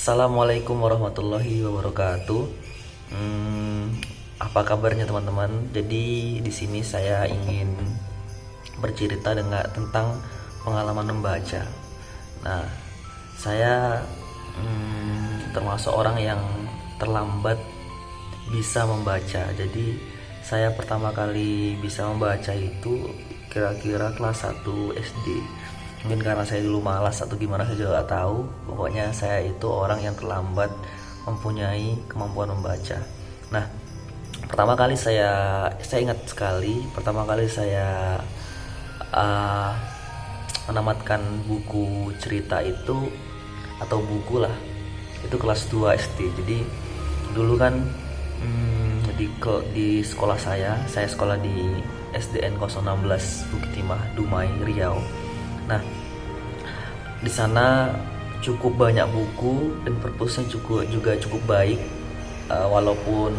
Assalamualaikum warahmatullahi wabarakatuh. Apa kabarnya teman-teman? Jadi di sini saya ingin bercerita tentang pengalaman membaca. Nah, saya termasuk orang yang terlambat bisa membaca. Jadi saya pertama kali bisa membaca itu kira-kira kelas 1 SD. Mungkin karena saya dulu malas atau gimana saya juga gak tahu. Pokoknya saya itu orang yang terlambat mempunyai kemampuan membaca. Nah, pertama kali saya ingat sekali, pertama kali saya uh, menamatkan buku cerita itu, atau buku lah, itu kelas 2 SD. Jadi dulu kan di sekolah saya sekolah di SDN 016 Bukit Timah, Dumai, Riau. Nah, di sana cukup banyak buku dan perpusnya juga cukup baik, walaupun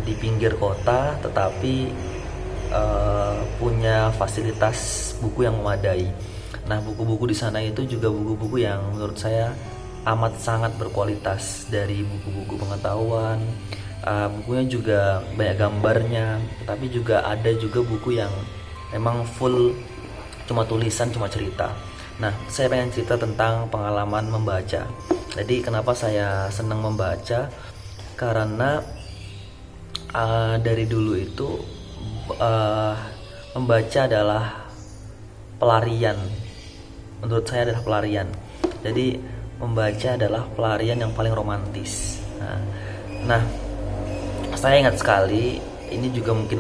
di pinggir kota, tetapi punya fasilitas buku yang memadai. Nah, buku-buku di sana itu juga buku-buku yang menurut saya amat sangat berkualitas, dari buku-buku pengetahuan. Bukunya juga banyak gambarnya, tapi juga ada juga buku yang memang full cuma tulisan, cuma cerita. Nah, saya pengen cerita tentang pengalaman membaca. Jadi kenapa saya senang membaca? Karena dari dulu itu membaca adalah pelarian. Menurut saya adalah pelarian. Jadi membaca adalah pelarian yang paling romantis. Nah, saya ingat sekali, ini juga mungkin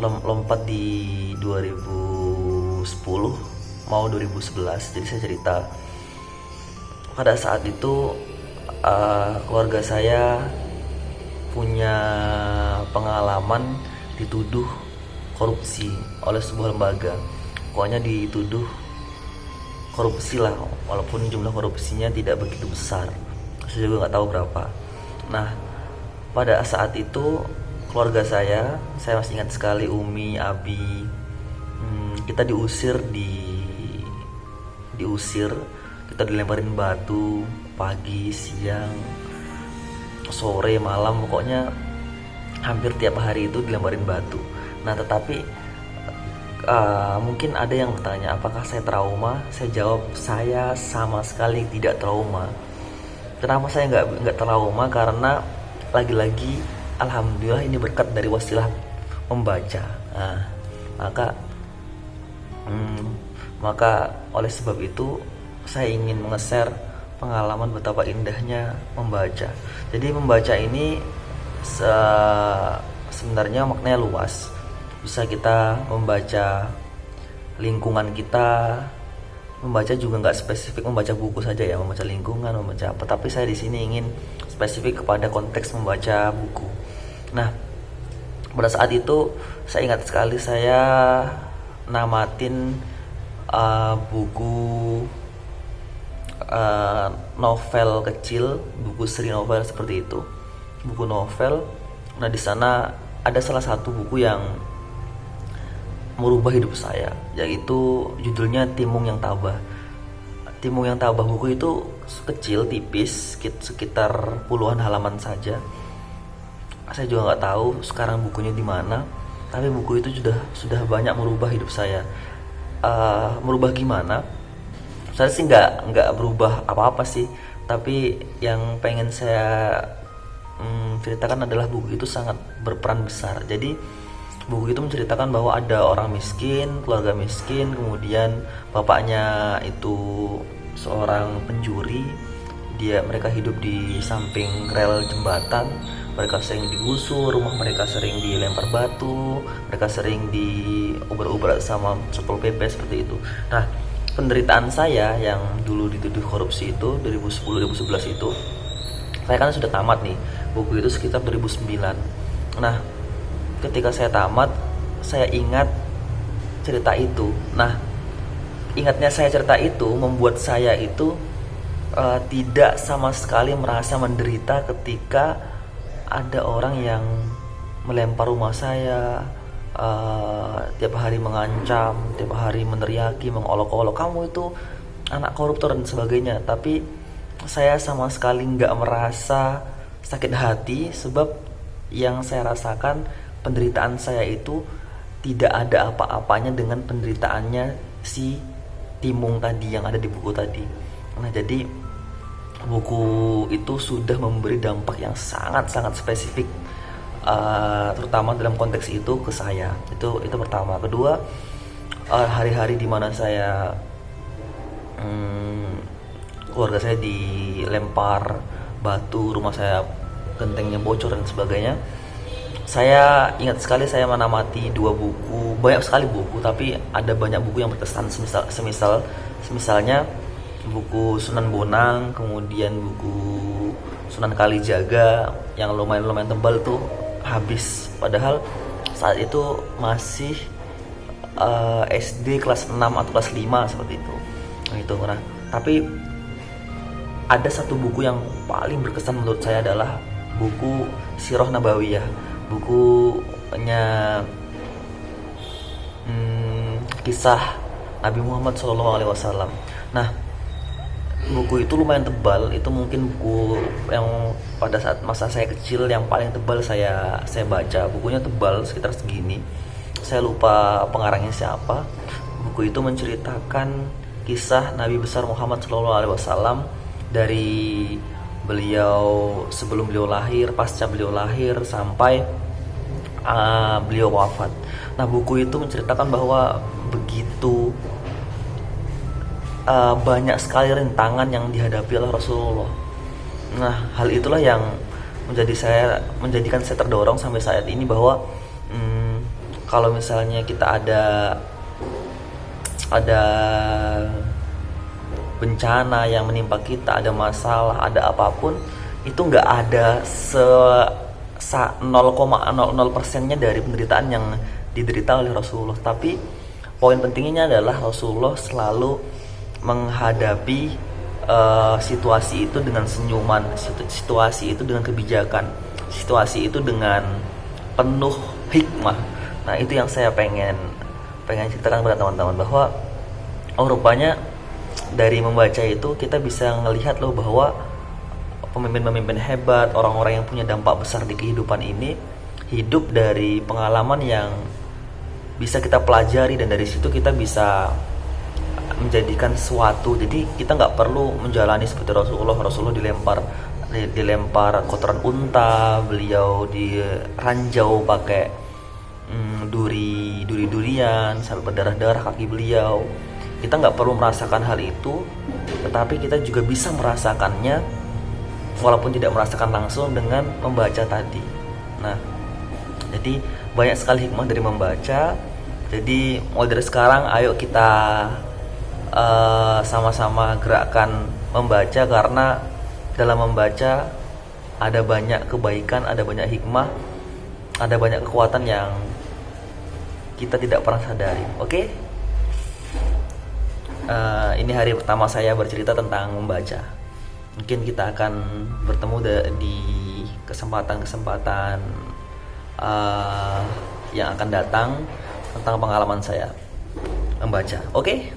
lompat di 2010 mau 2011. Jadi saya cerita, pada saat itu keluarga saya punya pengalaman dituduh korupsi oleh sebuah lembaga. Pokoknya dituduh korupsi lah, walaupun jumlah korupsinya tidak begitu besar, saya juga nggak tahu berapa. Nah, pada saat itu keluarga saya masih ingat sekali, Umi, Abi, kita diusir, kita dilemparin batu pagi, siang, sore, malam, pokoknya hampir tiap hari itu dilemparin batu. Nah, tetapi mungkin ada yang bertanya, apakah saya trauma? Saya jawab, saya sama sekali tidak trauma. Kenapa saya nggak trauma? Karena lagi-lagi alhamdulillah ini berkat dari wasilah membaca. Nah, maka oleh sebab itu saya ingin nge-share pengalaman betapa indahnya membaca. Jadi membaca ini sebenarnya maknanya luas. Bisa kita membaca lingkungan kita, membaca juga nggak spesifik membaca buku saja ya, membaca lingkungan, membaca apa. Tapi saya di sini ingin spesifik kepada konteks membaca buku. Nah, pada saat itu saya ingat sekali, saya namatin buku novel kecil, buku seri novel seperti itu, buku novel. Nah, di sana ada salah satu buku yang merubah hidup saya, yaitu judulnya Timung yang Tabah. Timung yang Tabah, buku itu kecil, tipis, sekitar puluhan halaman saja. Saya juga nggak tahu sekarang bukunya di mana, tapi buku itu sudah banyak merubah hidup saya. Merubah gimana? Saya sih nggak berubah apa-apa sih, tapi yang pengen saya ceritakan adalah buku itu sangat berperan besar. Jadi buku itu menceritakan bahwa ada orang miskin, keluarga miskin, kemudian bapaknya itu seorang pencuri. Mereka hidup di samping rel jembatan, mereka sering digusur, rumah mereka sering dilempar batu, mereka sering diuber-uber sama Satpol PP seperti itu. Nah, penderitaan saya yang dulu dituduh korupsi itu 2010-2011 itu, saya kan sudah tamat nih, buku itu sekitar 2009. Nah, ketika saya tamat, saya ingat cerita itu. Nah, ingatnya saya cerita itu membuat saya itu tidak sama sekali merasa menderita ketika ada orang yang melempar rumah saya, tiap hari mengancam, tiap hari meneriaki, mengolok-olok, kamu itu anak koruptor dan sebagainya. Tapi saya sama sekali nggak merasa sakit hati, sebab yang saya rasakan, penderitaan saya itu tidak ada apa-apanya dengan penderitaannya si Timung tadi yang ada di buku tadi. Nah, jadi buku itu sudah memberi dampak yang sangat-sangat spesifik, terutama dalam konteks itu ke saya. Itu pertama. Kedua, hari-hari dimana saya keluarga saya dilempar batu, rumah saya gentengnya bocor dan sebagainya, saya ingat sekali saya menamati 2 buku, banyak sekali buku, tapi ada banyak buku yang berkesan, semisalnya buku Sunan Bonang, kemudian buku Sunan Kalijaga yang lumayan tebal tuh habis, padahal saat itu masih SD kelas 6 atau kelas 5 seperti itu. Nah, tapi ada satu buku yang paling berkesan menurut saya adalah buku Sirah Nabawiyah, bukunya kisah Nabi Muhammad SAW. Nah, buku itu lumayan tebal, itu mungkin buku yang pada saat masa saya kecil yang paling tebal saya baca. Bukunya tebal sekitar segini, saya lupa pengarangnya siapa. Buku itu menceritakan kisah Nabi besar Muhammad SAW dari beliau sebelum beliau lahir, pasca beliau lahir, sampai beliau wafat. Nah, buku itu menceritakan bahwa begitu banyak sekali rintangan yang dihadapi oleh Rasulullah. Nah, hal itulah yang menjadikan saya terdorong sampai saat ini bahwa kalau misalnya kita ada bencana yang menimpa kita, ada masalah, ada apapun, itu nggak ada 0,00%-nya dari penderitaan yang diderita oleh Rasulullah. Tapi poin pentingnya adalah Rasulullah selalu menghadapi situasi itu dengan senyuman, situasi itu dengan kebijakan, situasi itu dengan penuh hikmah. Nah, itu yang saya pengen ceritakan kepada teman-teman, bahwa rupanya dari membaca itu kita bisa ngelihat loh bahwa pemimpin-pemimpin hebat, orang-orang yang punya dampak besar di kehidupan ini hidup dari pengalaman yang bisa kita pelajari, dan dari situ kita bisa menjadikan sesuatu. Jadi kita nggak perlu menjalani seperti Rasulullah dilempar kotoran unta, beliau diranjau pakai durian sampai berdarah-darah kaki beliau. Kita nggak perlu merasakan hal itu, tetapi kita juga bisa merasakannya walaupun tidak merasakan langsung dengan membaca tadi. Nah, jadi banyak sekali hikmah dari membaca. Jadi mulai dari sekarang ayo kita sama-sama gerakkan membaca, karena dalam membaca ada banyak kebaikan, ada banyak hikmah, ada banyak kekuatan yang kita tidak pernah sadari. Oke? Ini hari pertama saya bercerita tentang membaca. Mungkin kita akan bertemu di kesempatan-kesempatan yang akan datang tentang pengalaman saya membaca. Oke?